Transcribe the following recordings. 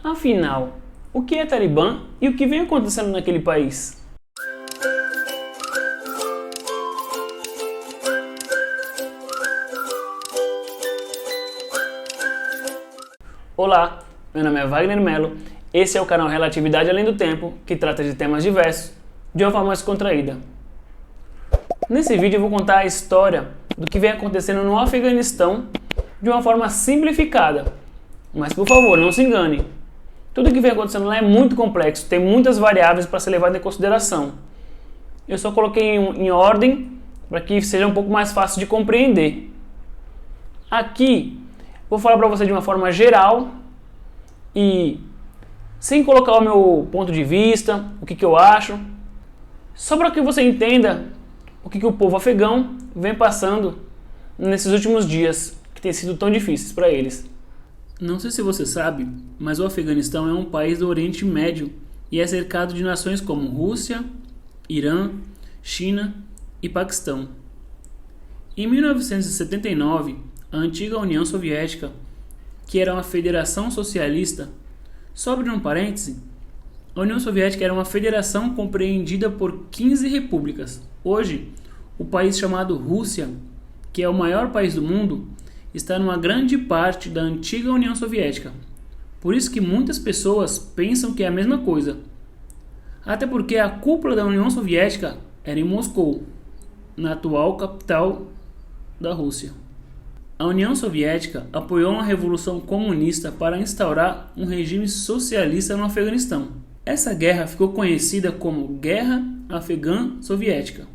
Afinal, o que é Talibã e o que vem acontecendo naquele país? Olá, meu nome é Wagner Mello, esse é o canal Relatividade Além do Tempo, que trata de temas diversos, de uma forma descontraída. Nesse vídeo eu vou contar a história do que vem acontecendo no Afeganistão de uma forma simplificada, mas por favor, não se engane. Tudo que vem acontecendo lá é muito complexo, tem muitas variáveis para ser levado em consideração. Eu só coloquei em ordem para que seja um pouco mais fácil de compreender. Aqui, vou falar para você de uma forma geral e sem colocar o meu ponto de vista, o que eu acho, só para que você entenda o que o povo afegão vem passando nesses últimos dias, que têm sido tão difíceis para eles. Não sei se você sabe, mas o Afeganistão é um país do Oriente Médio e é cercado de nações como Rússia, Irã, China e Paquistão. Em 1979, a antiga União Soviética, que era uma federação socialista, só abrindo um parêntese, a União Soviética era uma federação compreendida por 15 repúblicas. Hoje, o país chamado Rússia, que é o maior país do mundo, está numa grande parte da antiga União Soviética. Por isso que muitas pessoas pensam que é a mesma coisa. Até porque a cúpula da União Soviética era em Moscou, na atual capital da Rússia. A União Soviética apoiou uma revolução comunista para instaurar um regime socialista no Afeganistão. Essa guerra ficou conhecida como Guerra Afegã Soviética.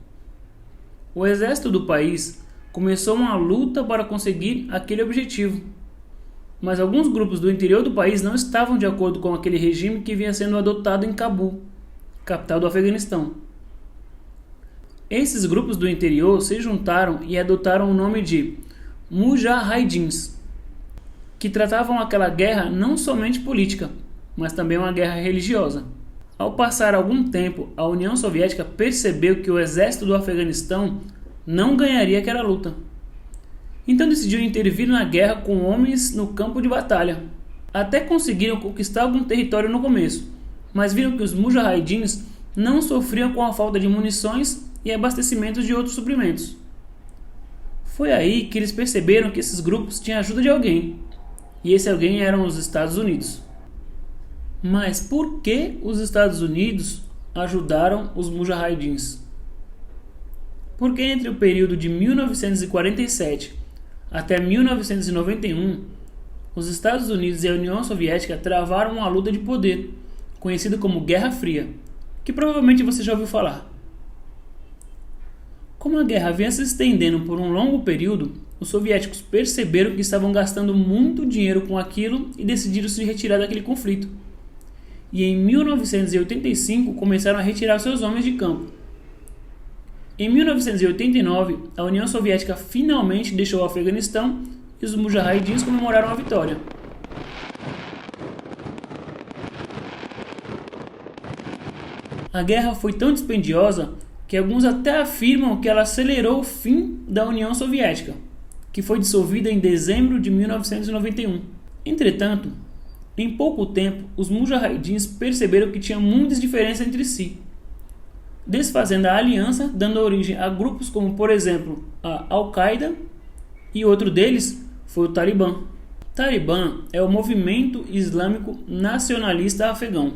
O exército do país começou uma luta para conseguir aquele objetivo, mas alguns grupos do interior do país não estavam de acordo com aquele regime que vinha sendo adotado em Cabul, capital do Afeganistão. Esses grupos do interior se juntaram e adotaram o nome de Mujahidins, que tratavam aquela guerra não somente política, mas também uma guerra religiosa. Ao passar algum tempo, a União Soviética percebeu que o exército do Afeganistão não ganharia aquela luta. Então decidiu intervir na guerra com homens no campo de batalha. Até conseguiram conquistar algum território no começo, mas viram que os Mujahidins não sofriam com a falta de munições e abastecimentos de outros suprimentos. Foi aí que eles perceberam que esses grupos tinham ajuda de alguém, e esse alguém eram os Estados Unidos. Mas por que os Estados Unidos ajudaram os Mujahidins? Porque entre o período de 1947 até 1991, os Estados Unidos e a União Soviética travaram uma luta de poder, conhecida como Guerra Fria, que provavelmente você já ouviu falar. Como a guerra vinha se estendendo por um longo período, os soviéticos perceberam que estavam gastando muito dinheiro com aquilo e decidiram se retirar daquele conflito. E em 1985 começaram a retirar seus homens de campo. Em 1989, a União Soviética finalmente deixou o Afeganistão e os Mujahidins comemoraram a vitória. A guerra foi tão dispendiosa que alguns até afirmam que ela acelerou o fim da União Soviética, que foi dissolvida em dezembro de 1991. Entretanto, em pouco tempo, os Mujahidins perceberam que tinha muitas diferenças entre si, desfazendo a aliança, dando origem a grupos como, por exemplo, a Al-Qaeda, e outro deles foi o Talibã. Talibã é o movimento islâmico nacionalista afegão.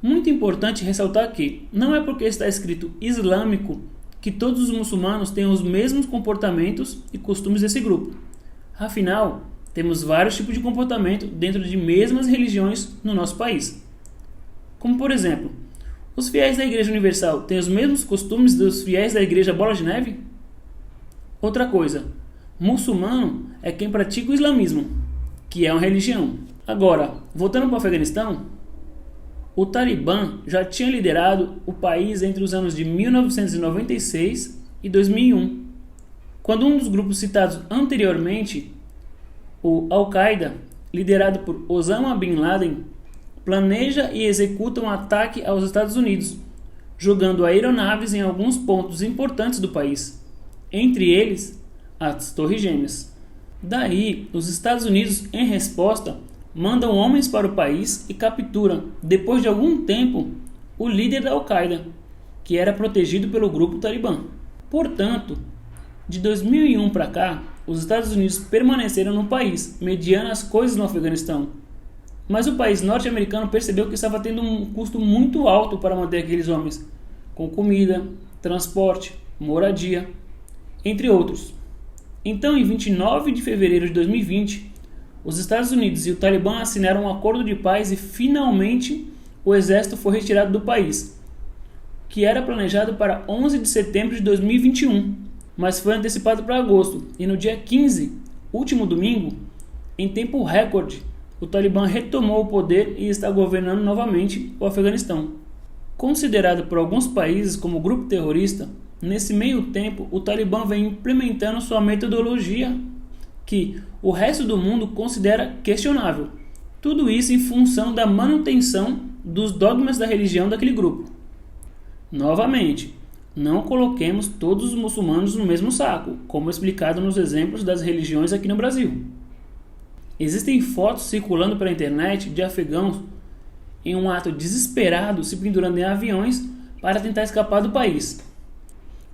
Muito importante ressaltar que não é porque está escrito islâmico que todos os muçulmanos têm os mesmos comportamentos e costumes desse grupo. Afinal, temos vários tipos de comportamento dentro de mesmas religiões no nosso país. Como por exemplo, os fiéis da Igreja Universal têm os mesmos costumes dos fiéis da Igreja Bola de Neve? Outra coisa, muçulmano é quem pratica o islamismo, que é uma religião. Agora, voltando para o Afeganistão, o Talibã já tinha liderado o país entre os anos de 1996 e 2001, quando um dos grupos citados anteriormente, o Al-Qaeda, liderado por Osama Bin Laden, planeja e executa um ataque aos Estados Unidos, jogando aeronaves em alguns pontos importantes do país, entre eles as Torres Gêmeas. Daí, os Estados Unidos, em resposta, mandam homens para o país e capturam, depois de algum tempo, o líder da Al-Qaeda, que era protegido pelo grupo Talibã. Portanto, de 2001 para cá, os Estados Unidos permaneceram no país, mediando as coisas no Afeganistão. Mas o país norte-americano percebeu que estava tendo um custo muito alto para manter aqueles homens, com comida, transporte, moradia, entre outros. Então, em 29 de fevereiro de 2020, os Estados Unidos e o Talibã assinaram um acordo de paz e finalmente o exército foi retirado do país, que era planejado para 11 de setembro de 2021, mas foi antecipado para agosto. E no dia 15, último domingo, em tempo recorde, o Talibã retomou o poder e está governando novamente o Afeganistão. Considerado por alguns países como grupo terrorista, nesse meio tempo o Talibã vem implementando sua metodologia que o resto do mundo considera questionável. Tudo isso em função da manutenção dos dogmas da religião daquele grupo. Novamente, não coloquemos todos os muçulmanos no mesmo saco, como explicado nos exemplos das religiões aqui no Brasil. Existem fotos circulando pela internet de afegãos em um ato desesperado se pendurando em aviões para tentar escapar do país.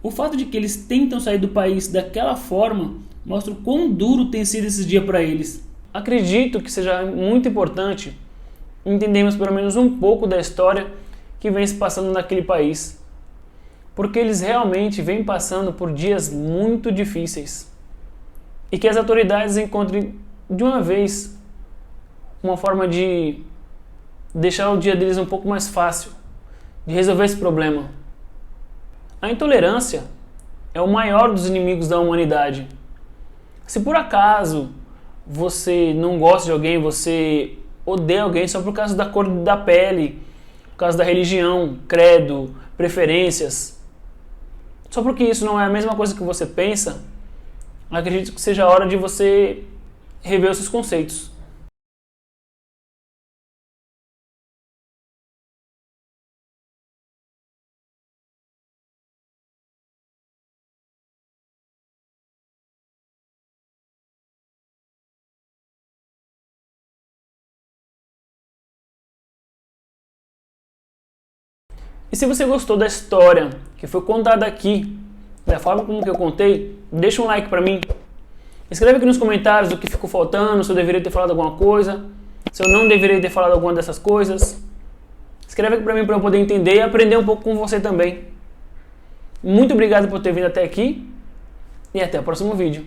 O fato de que eles tentam sair do país daquela forma mostra o quão duro tem sido esse dia para eles. Acredito que seja muito importante entendermos pelo menos um pouco da história que vem se passando naquele país, porque eles realmente vêm passando por dias muito difíceis e que as autoridades encontrem de uma vez uma forma de deixar o dia deles um pouco mais fácil, de resolver esse problema. A intolerância é o maior dos inimigos da humanidade. Se por acaso você não gosta de alguém, você odeia alguém só por causa da cor da pele, por causa da religião, credo, preferências, só porque isso não é a mesma coisa que você pensa, acredito que seja a hora de você rever os seus conceitos. E se você gostou da história que foi contada aqui, da forma como que eu contei, deixa um like pra mim. Escreve aqui nos comentários o que ficou faltando, se eu deveria ter falado alguma coisa, se eu não deveria ter falado alguma dessas coisas. Escreve aqui pra mim para eu poder entender e aprender um pouco com você também. Muito obrigado por ter vindo até aqui e até o próximo vídeo.